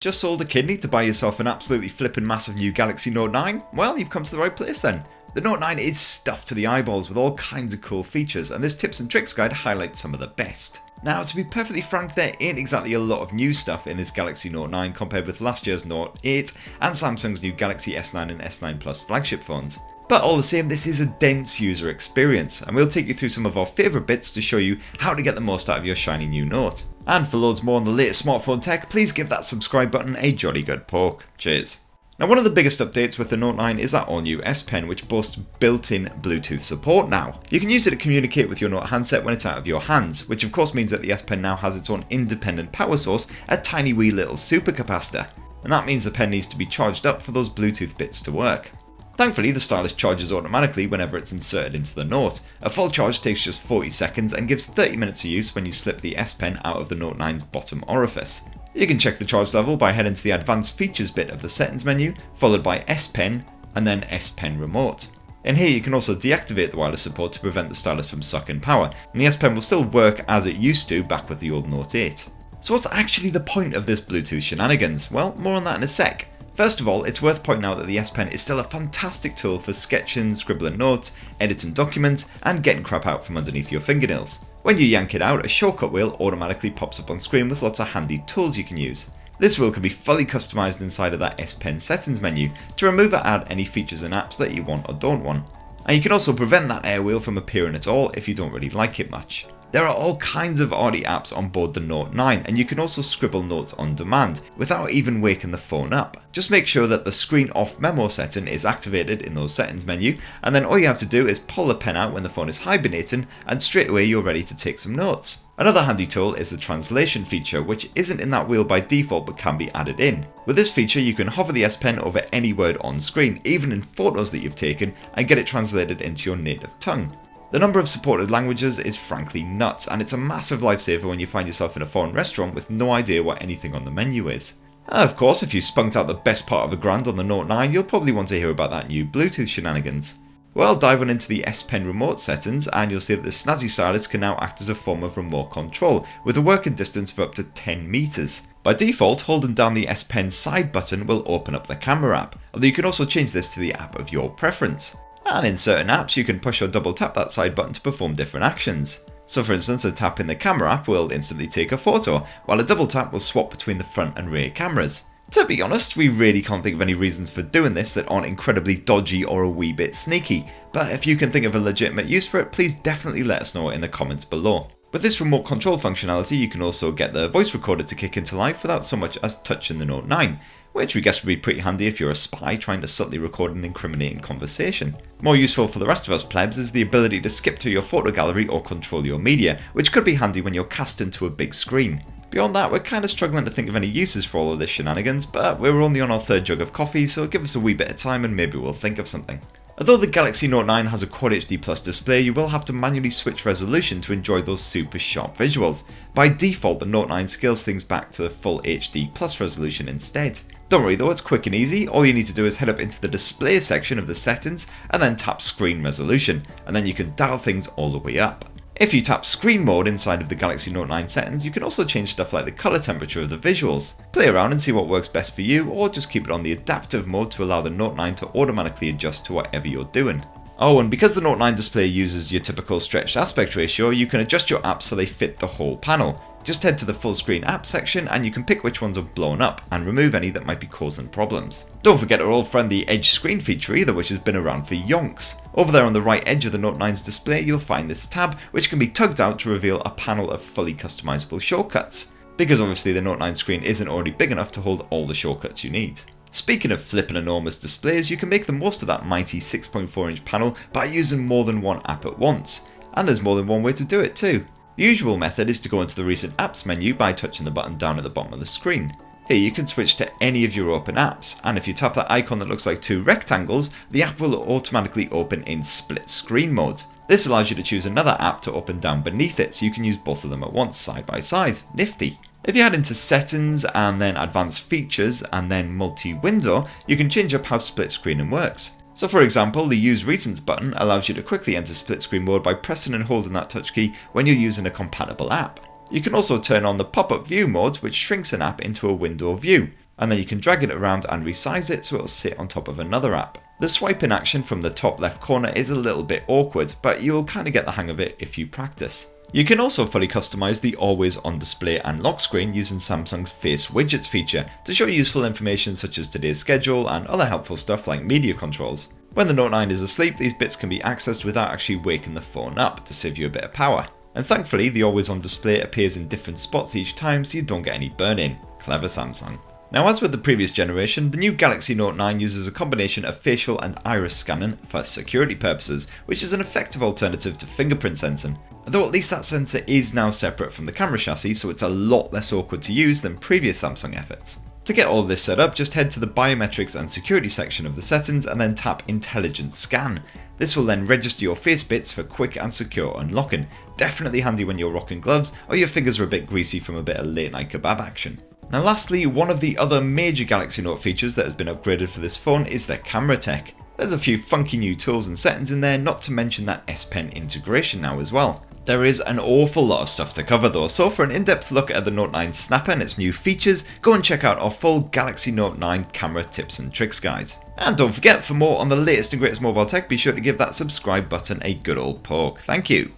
Just sold a kidney to buy yourself an absolutely flippin' massive new Galaxy Note 9? Well, you've come to the right place then. The Note 9 is stuffed to the eyeballs with all kinds of cool features, and this tips and tricks guide highlights some of the best. Now, to be perfectly frank, there ain't exactly a lot of new stuff in this Galaxy Note 9 compared with last year's Note 8 and Samsung's new Galaxy S9 and S9 Plus flagship phones. But all the same, this is a dense user experience, and we'll take you through some of our favourite bits to show you how to get the most out of your shiny new Note. And for loads more on the latest smartphone tech, please give that subscribe button a jolly good poke. Cheers. Now, one of the biggest updates with the Note 9 is that all-new S Pen, which boasts built-in Bluetooth support now. You can use it to communicate with your Note handset when it's out of your hands, which of course means that the S Pen now has its own independent power source, a tiny wee little supercapacitor. And that means the pen needs to be charged up for those Bluetooth bits to work. Thankfully, the stylus charges automatically whenever it's inserted into the Note. A full charge takes just 40 seconds and gives 30 minutes of use when you slip the S Pen out of the Note 9's bottom orifice. You can check the charge level by heading to the advanced features bit of the settings menu, followed by S Pen and then S Pen remote. In here you can also deactivate the wireless support to prevent the stylus from sucking power, and the S Pen will still work as it used to back with the old Note 8. So what's actually the point of this Bluetooth shenanigans? Well, more on that in a sec. First of all, it's worth pointing out that the S Pen is still a fantastic tool for sketching, scribbling notes, editing documents, and getting crap out from underneath your fingernails. When you yank it out, a shortcut wheel automatically pops up on screen with lots of handy tools you can use. This wheel can be fully customized inside of that S Pen settings menu to remove or add any features and apps that you want or don't want. And you can also prevent that air wheel from appearing at all if you don't really like it much. There are all kinds of arty apps on board the Note 9, and you can also scribble notes on demand without even waking the phone up. Just make sure that the screen off memo setting is activated in those settings menu, and then all you have to do is pull the pen out when the phone is hibernating, and straight away you're ready to take some notes. Another handy tool is the translation feature, which isn't in that wheel by default but can be added in. With this feature you can hover the S Pen over any word on screen, even in photos that you've taken, and get it translated into your native tongue. The number of supported languages is frankly nuts, and it's a massive lifesaver when you find yourself in a foreign restaurant with no idea what anything on the menu is. Of course, if you spunked out the best part of $1,000 on the Note 9, you'll probably want to hear about that new Bluetooth shenanigans. Well, dive on into the S Pen remote settings and you'll see that the snazzy stylus can now act as a form of remote control, with a working distance of up to 10 meters. By default, holding down the S Pen side button will open up the camera app, although you can also change this to the app of your preference. And in certain apps you can push or double tap that side button to perform different actions. So for instance, a tap in the camera app will instantly take a photo, while a double tap will swap between the front and rear cameras. To be honest, we really can't think of any reasons for doing this that aren't incredibly dodgy or a wee bit sneaky, but if you can think of a legitimate use for it, please definitely let us know in the comments below. With this remote control functionality, you can also get the voice recorder to kick into life without so much as touching the Note 9, which we guess would be pretty handy if you're a spy trying to subtly record an incriminating conversation. More useful for the rest of us plebs is the ability to skip through your photo gallery or control your media, which could be handy when you're cast into a big screen. Beyond that, we're kinda struggling to think of any uses for all of this shenanigans, but we're only on our third jug of coffee, so give us a wee bit of time and maybe we'll think of something. Although the Galaxy Note 9 has a Quad HD Plus display, you will have to manually switch resolution to enjoy those super sharp visuals. By default, the Note 9 scales things back to the full HD Plus resolution instead. Don't worry though, it's quick and easy. All you need to do is head up into the display section of the settings and then tap screen resolution, and then you can dial things all the way up. If you tap screen mode inside of the Galaxy Note 9 settings, you can also change stuff like the colour temperature of the visuals. Play around and see what works best for you, or just keep it on the adaptive mode to allow the Note 9 to automatically adjust to whatever you're doing. Oh, and because the Note 9 display uses your typical stretched aspect ratio, you can adjust your apps so they fit the whole panel. Just head to the full screen app section and you can pick which ones are blown up and remove any that might be causing problems. Don't forget our old friend the Edge screen feature either, which has been around for yonks. Over there on the right edge of the Note 9's display you'll find this tab, which can be tugged out to reveal a panel of fully customizable shortcuts, because obviously the Note 9 screen isn't already big enough to hold all the shortcuts you need. Speaking of flipping enormous displays, you can make the most of that mighty 6.4 inch panel by using more than one app at once, and there's more than one way to do it too. The usual method is to go into the recent apps menu by touching the button down at the bottom of the screen. Here you can switch to any of your open apps, and if you tap that icon that looks like two rectangles, the app will automatically open in split screen mode. This allows you to choose another app to open down beneath it, so you can use both of them at once side by side. Nifty. If you head into settings and then advanced features and then multi-window, you can change up how split screening works. So for example, the Use Recents button allows you to quickly enter split screen mode by pressing and holding that touch key when you're using a compatible app. You can also turn on the pop-up view mode, which shrinks an app into a window view. and then you can drag it around and resize it so it'll sit on top of another app. The swiping action from the top left corner is a little bit awkward, but you'll kind of get the hang of it if you practice. You can also fully customize the always on display and lock screen using Samsung's Face Widgets feature to show useful information such as today's schedule and other helpful stuff like media controls. When the Note 9 is asleep, these bits can be accessed without actually waking the phone up to save you a bit of power. And thankfully, the always on display appears in different spots each time so you don't get any burn-in. Clever Samsung. Now, as with the previous generation, the new Galaxy Note 9 uses a combination of facial and iris scanning for security purposes, which is an effective alternative to fingerprint sensing. Though at least that sensor is now separate from the camera chassis, so it's a lot less awkward to use than previous Samsung efforts. To get all of this set up, just head to the biometrics and security section of the settings and then tap Intelligent Scan. This will then register your face bits for quick and secure unlocking. Definitely handy when you're rocking gloves or your fingers are a bit greasy from a bit of late night kebab action. Now lastly, one of the other major Galaxy Note features that has been upgraded for this phone is their camera tech. There's a few funky new tools and settings in there, not to mention that S Pen integration now as well. There is an awful lot of stuff to cover though, so for an in-depth look at the Note 9 snapper and its new features, go and check out our full Galaxy Note 9 camera tips and tricks guide. And don't forget, for more on the latest and greatest mobile tech, be sure to give that subscribe button a good old poke. Thank you.